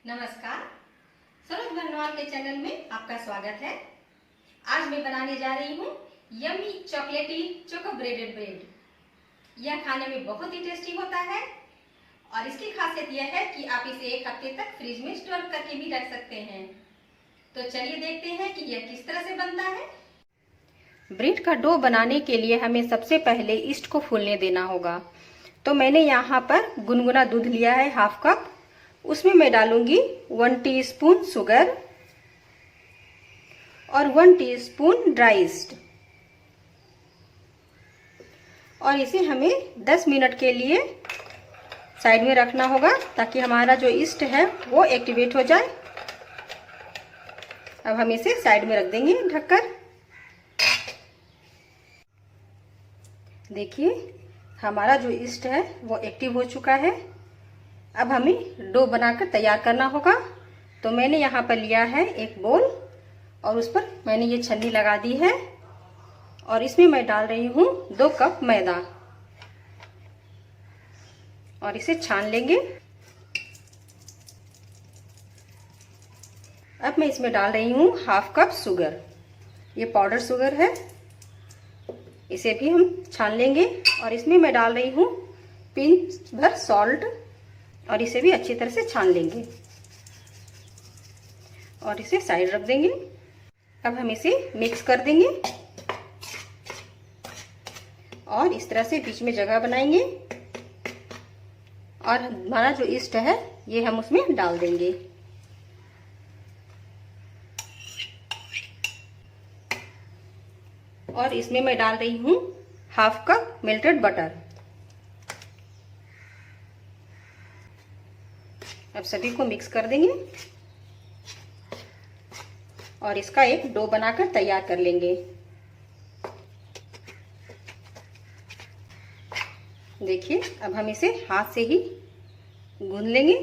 नमस्कार। सरोज बर्नवाल के चैनल में आपका स्वागत है। आज मैं बनाने जा रही हूँ यम्मी चॉकलेटी चोको ब्रेडेड ब्रेड। यह खाने में बहुत ही टेस्टी होता है और इसकी खासियत यह है कि आप इसे एक हफ्ते तक फ्रिज में स्टोर करके भी रख सकते हैं। तो चलिए देखते हैं कि यह किस तरह से बनता है। ब्रेड का डो बनाने के लिए हमें सबसे पहले ईस्ट को फूलने देना होगा। तो मैंने यहाँ पर गुनगुना दूध लिया है हाफ कप। उसमें मैं डालूंगी 1 टीस्पून शुगर और 1 टीस्पून ड्राई ईस्ट और इसे हमें 10 मिनट के लिए साइड में रखना होगा ताकि हमारा जो ईस्ट है वो एक्टिवेट हो जाए। अब हम इसे साइड में रख देंगे ढककर। देखिए हमारा जो ईस्ट है वो एक्टिव हो चुका है। अब हमें डो बनाकर तैयार करना होगा। तो मैंने यहाँ पर लिया है एक बोल और उस पर मैंने ये छन्नी लगा दी है और इसमें मैं डाल रही हूँ 2 कप मैदा और इसे छान लेंगे। अब मैं इसमें डाल रही हूँ हाफ कप शुगर, ये पाउडर शुगर है। इसे भी हम छान लेंगे और इसमें मैं डाल रही हूँ पिंच भर सॉल्ट और इसे भी अच्छी तरह से छान लेंगे और इसे साइड रख देंगे। अब हम इसे मिक्स कर देंगे और इस तरह से बीच में जगह बनाएंगे और हमारा जो ईस्ट है ये हम उसमें डाल देंगे। और इसमें मैं डाल रही हूँ हाफ कप मेल्टेड बटर। अब सभी को मिक्स कर देंगे और इसका एक डो बनाकर तैयार कर लेंगे। देखिए अब हम इसे हाथ से ही गूंद लेंगे।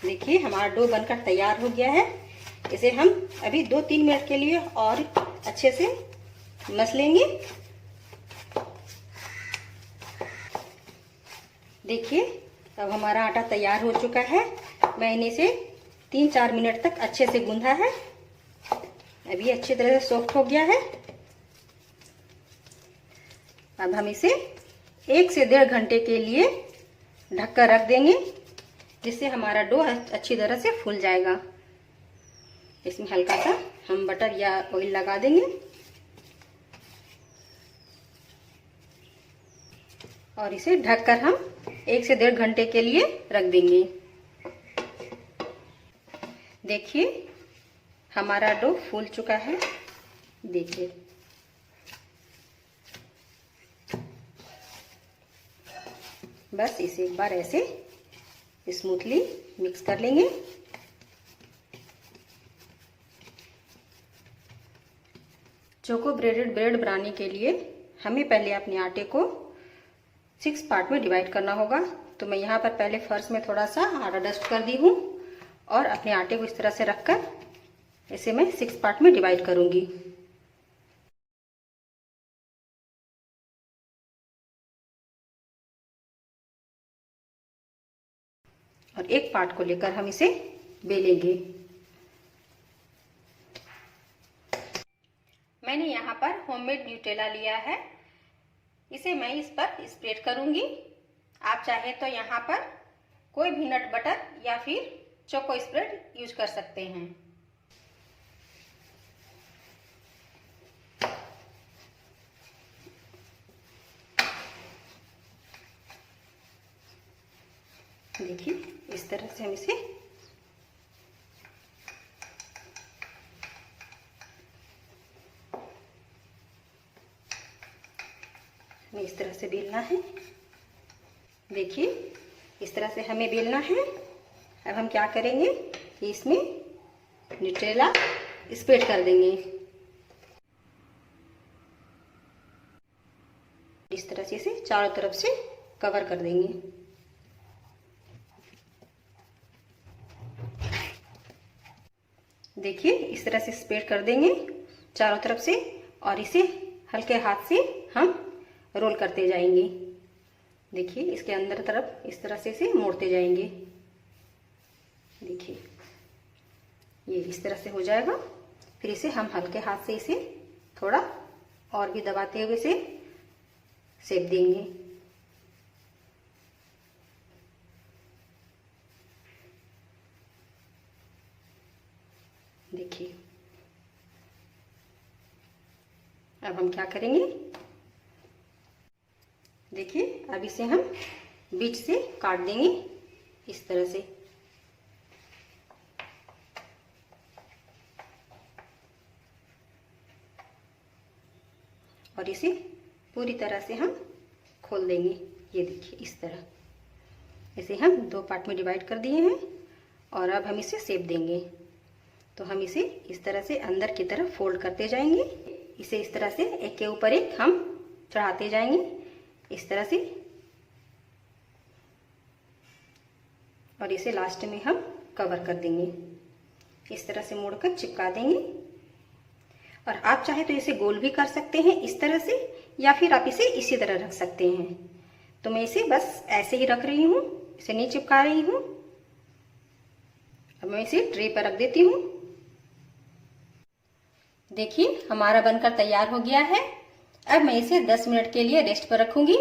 देखिए हमारा डो बनकर तैयार हो गया है। इसे हम अभी 2-3 मिनट के लिए और अच्छे से मस लेंगे। देखिए अब हमारा आटा तैयार हो चुका है। मैंने इसे 3-4 मिनट तक अच्छे से गूंधा है। अभी अच्छी तरह से सॉफ्ट हो गया है। अब हम इसे 1 से 1.5 घंटे के लिए ढककर रख देंगे जिससे हमारा डो अच्छी तरह से फूल जाएगा। इसमें हल्का सा हम बटर या ऑयल लगा देंगे और इसे ढककर हम 1 से 1.5 घंटे के लिए रख देंगे। देखिए हमारा डो फूल चुका है। देखिए बस इसे एक बार ऐसे स्मूथली मिक्स कर लेंगे। चोको ब्रेडेड ब्रेड बनाने के लिए हमें पहले अपने आटे को 6 पार्ट में डिवाइड करना होगा। तो मैं यहाँ पर पहले फर्श में थोड़ा सा आटा डस्ट कर दी हूँ और अपने आटे को इस तरह से रखकर इसे मैं 6 पार्ट में डिवाइड करूँगी। और एक पार्ट को लेकर हम इसे बेलेंगे। मैंने यहाँ पर होममेड न्यूटेला लिया है। इसे मैं इस पर स्प्रेड करूंगी। आप चाहे तो यहाँ पर कोई भी नट बटर या फिर चोको स्प्रेड यूज कर सकते हैं। देखिए इस तरह से हम इसे इस तरह से बेलना है। देखिए इस तरह से हमें बेलना है। अब हम क्या करेंगे कि इसमें न्यूट्रेला स्प्रेड कर देंगे। इस तरह से इसे चारों तरफ से कवर कर देंगे। देखिए इस तरह से स्प्रेड कर देंगे चारों तरफ से और इसे हल्के हाथ से हम रोल करते जाएंगे। देखिए इसके अंदर तरफ इस तरह से इसे मोड़ते जाएंगे। देखिए ये इस तरह से हो जाएगा। फिर इसे हम हल्के हाथ से इसे थोड़ा और भी दबाते हुए इसे सेक देंगे। देखिए अब हम क्या करेंगे, देखिए अब इसे हम बीच से काट देंगे इस तरह से। और इसे पूरी तरह से हम खोल देंगे। ये देखिए इस तरह इसे हम दो पार्ट में डिवाइड कर दिए हैं और अब हम इसे शेप देंगे। तो हम इसे इस तरह से अंदर की तरफ फोल्ड करते जाएंगे। इसे इस तरह से एक के ऊपर एक हम चढ़ाते जाएंगे इस तरह से, और इसे लास्ट में हम कवर कर देंगे। इस तरह से मोड़कर चिपका देंगे। और आप चाहे तो इसे गोल भी कर सकते हैं इस तरह से, या फिर आप इसे इसी तरह रख सकते हैं। तो मैं इसे बस ऐसे ही रख रही हूँ, इसे नहीं चिपका रही हूँ। अब मैं इसे ट्रे पर रख देती हूँ। देखिए हमारा बनकर तैयार हो गया है। अब मैं इसे 10 मिनट के लिए रेस्ट पर रखूंगी।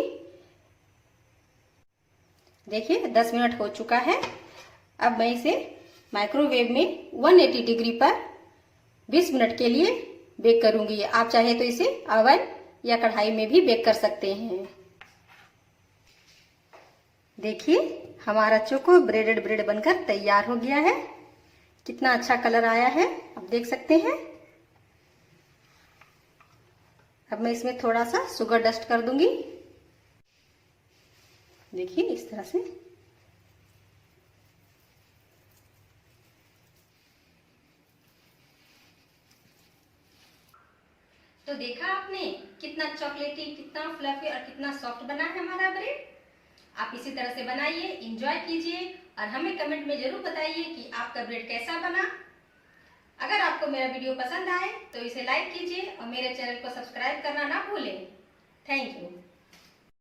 देखिए 10 मिनट हो चुका है। अब मैं इसे माइक्रोवेव में 180 डिग्री पर 20 मिनट के लिए बेक करूंगी। आप चाहे तो इसे ओवन या कढ़ाई में भी बेक कर सकते हैं। देखिए हमारा चोको ब्रेडेड ब्रेड बनकर तैयार हो गया है। कितना अच्छा कलर आया है, आप देख सकते हैं। अब मैं इसमें थोड़ा सा शुगर डस्ट कर दूंगी। देखिए इस तरह से। तो देखा आपने कितना चॉकलेटी, कितना फ्लफी और कितना सॉफ्ट बना है हमारा ब्रेड। आप इसी तरह से बनाइए, एंजॉय कीजिए और हमें कमेंट में जरूर बताइए कि आपका ब्रेड कैसा बना। अगर आपको मेरा वीडियो पसंद आए तो इसे लाइक कीजिए और मेरे चैनल को सब्सक्राइब करना ना भूलें। Thank you.